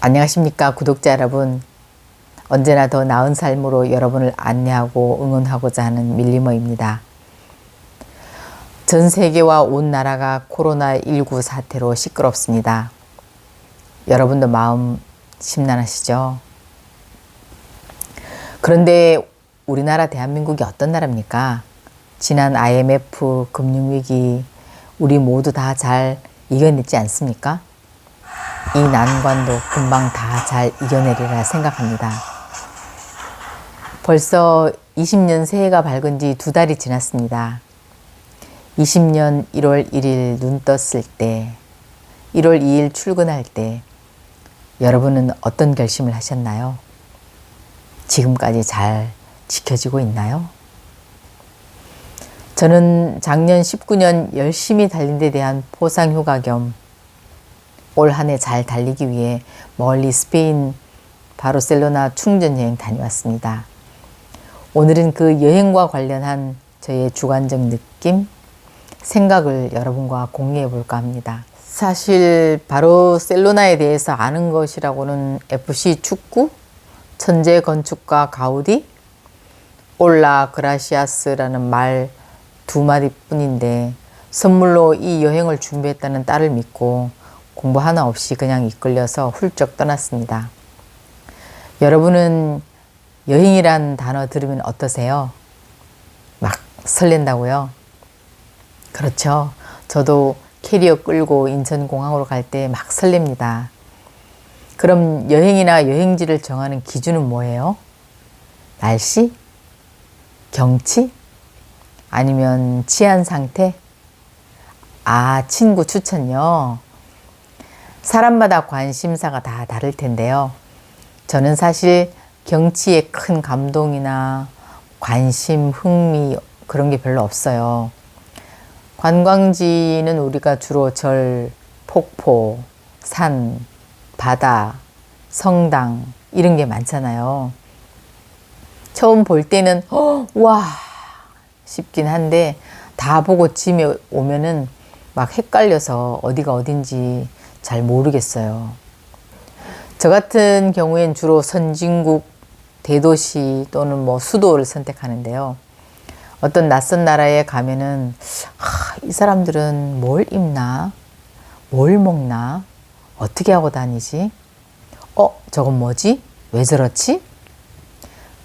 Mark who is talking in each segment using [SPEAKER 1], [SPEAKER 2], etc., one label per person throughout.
[SPEAKER 1] 안녕하십니까 구독자 여러분. 언제나 더 나은 삶으로 여러분을 안내하고 응원하고자 하는 밀리머입니다. 전 세계와 온 나라가 코로나19 사태로 시끄럽습니다. 여러분도 마음 심란하시죠? 그런데 우리나라 대한민국이 어떤 나라입니까? 지난 IMF 금융위기 우리 모두 다 잘 이겨냈지 않습니까? 이 난관도 금방 다 잘 이겨내리라 생각합니다. 벌써 20년 새해가 밝은 지 2달이 지났습니다. 20년 1월 1일 눈 떴을 때, 1월 2일 출근할 때 여러분은 어떤 결심을 하셨나요? 지금까지 잘 지켜지고 있나요? 저는 작년 19년 열심히 달린 데 대한 포상휴가 겸 올 한 해 잘 달리기 위해 멀리 스페인 바르셀로나 충전여행 다녀왔습니다. 오늘은 그 여행과 관련한 저의 주관적 느낌, 생각을 여러분과 공유해 볼까 합니다. 사실 바르셀로나에 대해서 아는 것이라고는 FC 축구, 천재 건축가 가우디, 올라 그라시아스라는 말 2마디 뿐인데 선물로 이 여행을 준비했다는 딸을 믿고 공부 하나 없이 그냥 이끌려서 훌쩍 떠났습니다. 여러분은 여행이란 단어 들으면 어떠세요? 막 설렌다고요? 그렇죠. 저도 캐리어 끌고 인천공항으로 갈 때 막 설렙니다. 그럼 여행이나 여행지를 정하는 기준은 뭐예요? 날씨? 경치? 아니면 치안 상태? 친구 추천요. 사람마다 관심사가 다 다를 텐데요. 저는 사실 경치에 큰 감동이나 관심, 흥미 그런 게 별로 없어요. 관광지는 우리가 주로 절, 폭포, 산, 바다, 성당 이런 게 많잖아요. 처음 볼 때는 와 싶긴 한데 다 보고 집에 오면은 막 헷갈려서 어디가 어딘지 잘 모르겠어요. 저 같은 경우엔 주로 선진국, 대도시 또는 수도를 선택하는데요. 어떤 낯선 나라에 가면은 이 사람들은 뭘 입나? 뭘 먹나? 어떻게 하고 다니지? 저건 뭐지? 왜 저렇지?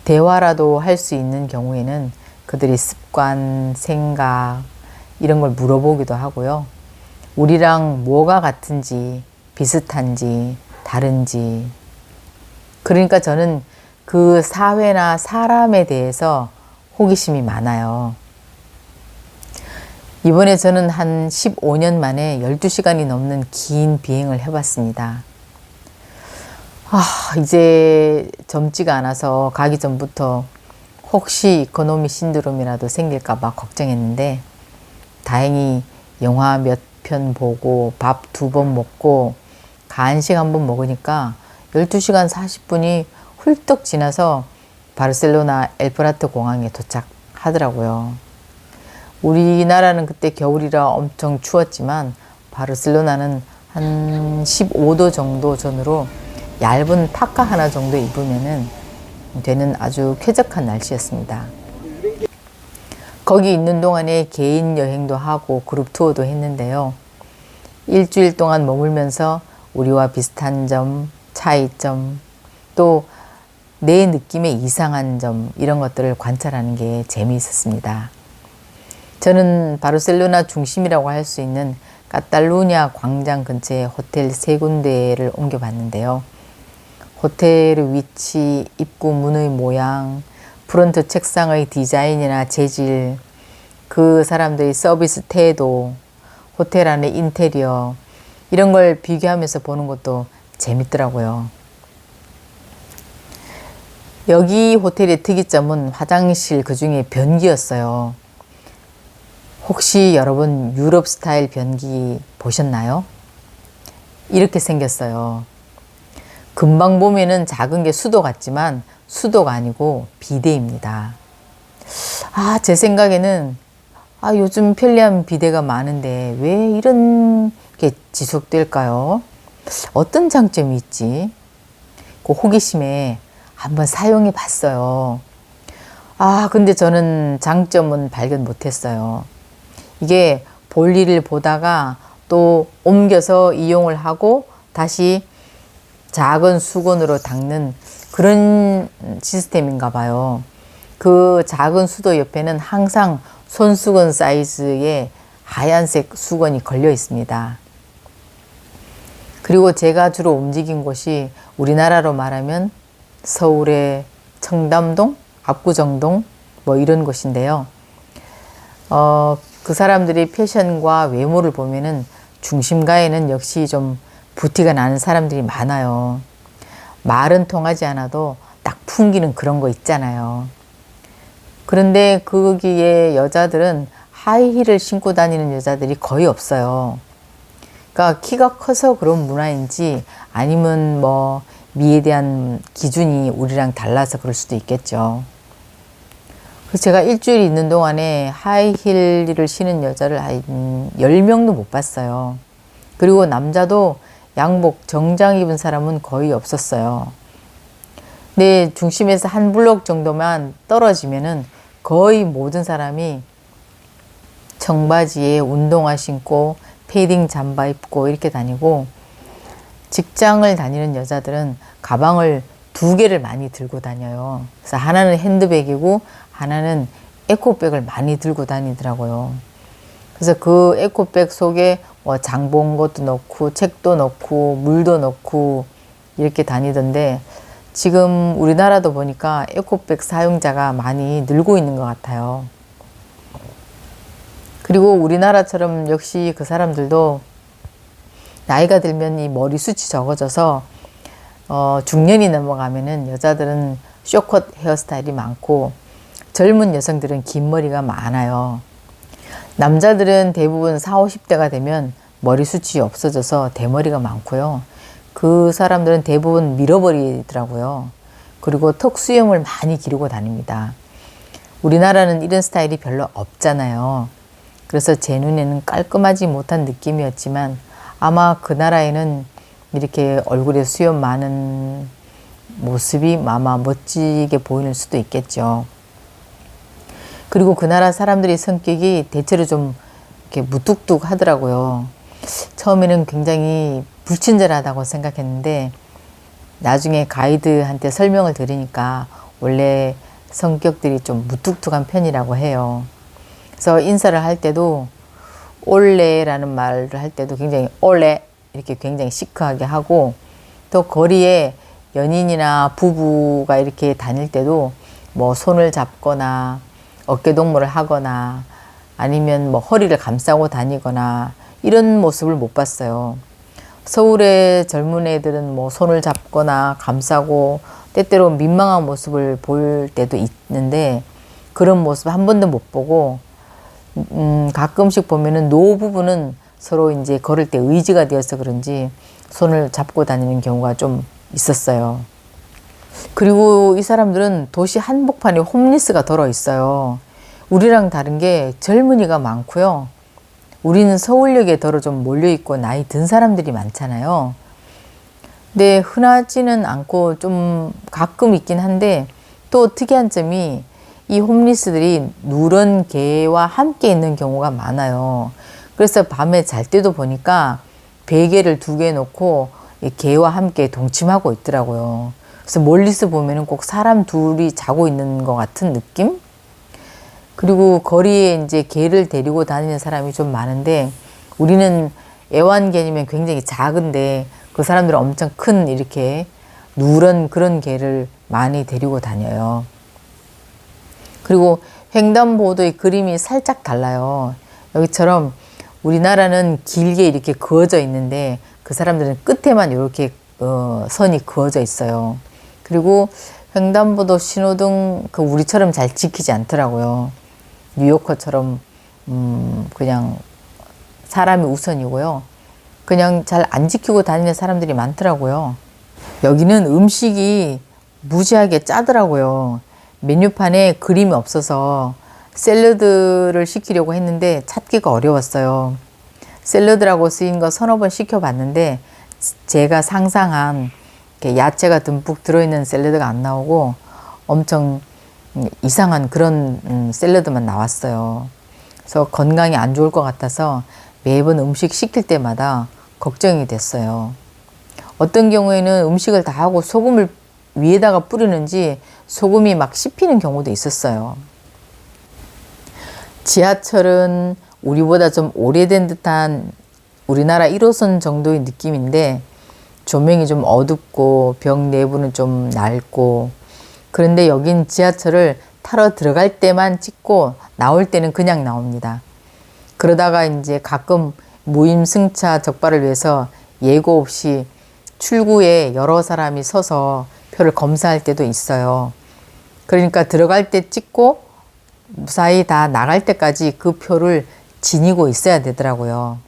[SPEAKER 1] 대화라도 할 수 있는 경우에는 그들이 습관, 생각 이런 걸 물어보기도 하고요. 우리랑 뭐가 같은지, 비슷한지, 다른지. 그러니까 저는 그 사회나 사람에 대해서 호기심이 많아요. 이번에 저는 한 15년 만에 12시간이 넘는 긴 비행을 해봤습니다. 이제 젊지가 않아서 가기 전부터 혹시 이코노미 신드롬이라도 생길까 봐 걱정했는데 다행히 영화 몇 편 보고 밥 2번 먹고 간식 1번 먹으니까 12시간 40분이 훌떡 지나서 바르셀로나 엘프라트 공항에 도착하더라고요. 우리나라는 그때 겨울이라 엄청 추웠지만 바르셀로나는 한 15도 정도 전후로 얇은 파카 하나 정도 입으면 되는 아주 쾌적한 날씨였습니다. 거기 있는 동안에 개인 여행도 하고 그룹 투어도 했는데요. 일주일 동안 머물면서 우리와 비슷한 점, 차이점, 또 내 느낌의 이상한 점 이런 것들을 관찰하는 게 재미있었습니다. 저는 바르셀로나 중심이라고 할 수 있는 카탈루냐 광장 근처에 호텔 3군데를 옮겨봤는데요. 호텔의 위치, 입구 문의 모양, 프론트 책상의 디자인이나 재질, 그 사람들의 서비스 태도, 호텔 안의 인테리어 이런 걸 비교하면서 보는 것도 재밌더라고요. 여기 호텔의 특이점은 화장실 그중에 변기였어요. 혹시 여러분 유럽 스타일 변기 보셨나요? 이렇게 생겼어요. 금방 보면은 작은 게 수도 같지만 수도가 아니고 비데입니다. 제 생각에는 요즘 편리한 비데가 왜 이런 게 지속될까요? 어떤 장점이 있지? 그 호기심에 한번 사용해 봤어요. 아, 근데 저는 장점은 발견 못했어요. 이게 볼일을 보다가 또 옮겨서 이용을 하고 다시 작은 수건으로 닦는 그런 시스템인가 봐요. 그 작은 수도 옆에는 항상 손수건 사이즈의 하얀색 수건이 걸려 있습니다. 그리고 제가 주로 움직인 곳이 우리나라로 말하면 서울의 청담동, 압구정동 뭐 이런 곳인데요. 그 사람들이 패션과 외모를 보면은 중심가에는 역시 좀 부티가 나는 사람들이 많아요. 말은 통하지 않아도 딱 풍기는 그런 거 있잖아요. 그런데 거기에 여자들은 하이힐을 신고 다니는 여자들이 거의 없어요. 그러니까 키가 커서 그런 문화인지 아니면 뭐 미에 대한 기준이 우리랑 달라서 그럴 수도 있겠죠. 그래서 제가 일주일 있는 동안에 하이힐을 신은 여자를 한 10명도 못 봤어요. 그리고 남자도 양복 정장 입은 사람은 거의 없었어요. 근데 중심에서 한 블록 정도만 떨어지면은 거의 모든 사람이 청바지에 운동화 신고 패딩 잠바 입고 이렇게 다니고, 직장을 다니는 여자들은 가방을 2개를 많이 들고 다녀요. 그래서 하나는 핸드백이고 하나는 에코백을 많이 들고 다니더라고요. 그래서 그 에코백 속에 뭐 장 본 것도 넣고 책도 넣고 물도 넣고 이렇게 다니던데, 지금 우리나라도 보니까 에코백 사용자가 많이 늘고 있는 것 같아요. 그리고 우리나라처럼 역시 그 사람들도 나이가 들면 이 머리숱이 적어져서 중년이 넘어가면은 여자들은 쇼컷 헤어스타일이 많고 젊은 여성들은 긴 머리가 많아요. 남자들은 대부분 40, 50대가 되면 머리숱이 없어져서 대머리가 많고요. 그 사람들은 대부분 밀어버리더라고요. 그리고 턱 수염을 많이 기르고 다닙니다. 우리나라는 이런 스타일이 별로 없잖아요. 그래서 제 눈에는 깔끔하지 못한 느낌이었지만 아마 그 나라에는 이렇게 얼굴에 수염 많은 모습이 아마 멋지게 보이는 수도 있겠죠. 그리고 그 나라 사람들의 성격이 대체로 좀 이렇게 무뚝뚝 하더라고요. 처음에는 굉장히 불친절하다고 생각했는데 나중에 가이드한테 설명을 들으니까 원래 성격들이 좀 무뚝뚝한 편이라고 해요. 그래서 인사를 할 때도 올레라는 말을 할 때도 굉장히 올레 이렇게 굉장히 시크하게 하고, 또 거리에 연인이나 부부가 이렇게 다닐 때도 뭐 손을 잡거나 어깨 동무를 하거나 아니면 뭐 허리를 감싸고 다니거나 이런 모습을 못 봤어요. 서울의 젊은 애들은 뭐 손을 잡거나 감싸고 때때로 민망한 모습을 볼 때도 있는데 그런 모습 한 번도 못 보고, 가끔씩 보면은 노부부는 서로 이제 걸을 때 의지가 되어서 그런지 손을 잡고 다니는 경우가 좀 있었어요. 그리고 이 사람들은 도시 한복판에 홈리스가 덜어 있어요. 우리랑 다른 게 젊은이가 많고요. 우리는 서울역에 덜어 좀 몰려있고 나이 든 사람들이 많잖아요. 근데 흔하지는 않고 좀 가끔 있긴 한데, 또 특이한 점이 이 홈리스들이 누런 개와 함께 있는 경우가 많아요. 그래서 밤에 잘 때도 보니까 베개를 2개 놓고 이 개와 함께 동침하고 있더라고요. 그래서 멀리서 보면은 꼭 사람 둘이 자고 있는 것 같은 느낌? 그리고 거리에 이제 개를 데리고 다니는 사람이 좀 많은데, 우리는 애완개념이 굉장히 작은데 그 사람들은 엄청 큰 이렇게 누런 그런 개를 많이 데리고 다녀요. 그리고 횡단보도의 그림이 살짝 달라요. 여기처럼 우리나라는 길게 이렇게 그어져 있는데 그 사람들은 끝에만 이렇게 선이 그어져 있어요. 그리고 횡단보도 신호등 그 우리처럼 잘 지키지 않더라고요. 뉴요커처럼 그냥 사람이 우선이고요. 그냥 잘 안 지키고 다니는 사람들이 많더라고요. 여기는 음식이 무지하게 짜더라고요. 메뉴판에 그림이 없어서 샐러드를 시키려고 했는데 찾기가 어려웠어요. 샐러드라고 쓰인 거 서너 번 시켜봤는데 제가 상상한 이렇게 야채가 듬뿍 들어있는 샐러드가 안 나오고 엄청 이상한 그런 샐러드만 나왔어요. 그래서 건강에 안 좋을 것 같아서 매번 음식 시킬 때마다 걱정이 됐어요. 어떤 경우에는 음식을 다 하고 소금을 위에다가 뿌리는지 소금이 막 씹히는 경우도 있었어요. 지하철은 우리보다 좀 오래된 듯한 우리나라 1호선 정도의 느낌인데 조명이 좀 어둡고 벽 내부는 좀 낡고, 그런데 여긴 지하철을 타러 들어갈 때만 찍고 나올 때는 그냥 나옵니다. 그러다가 이제 가끔 무임승차 적발을 위해서 예고 없이 출구에 여러 사람이 서서 표를 검사할 때도 있어요. 그러니까 들어갈 때 찍고 무사히 다 나갈 때까지 그 표를 지니고 있어야 되더라고요.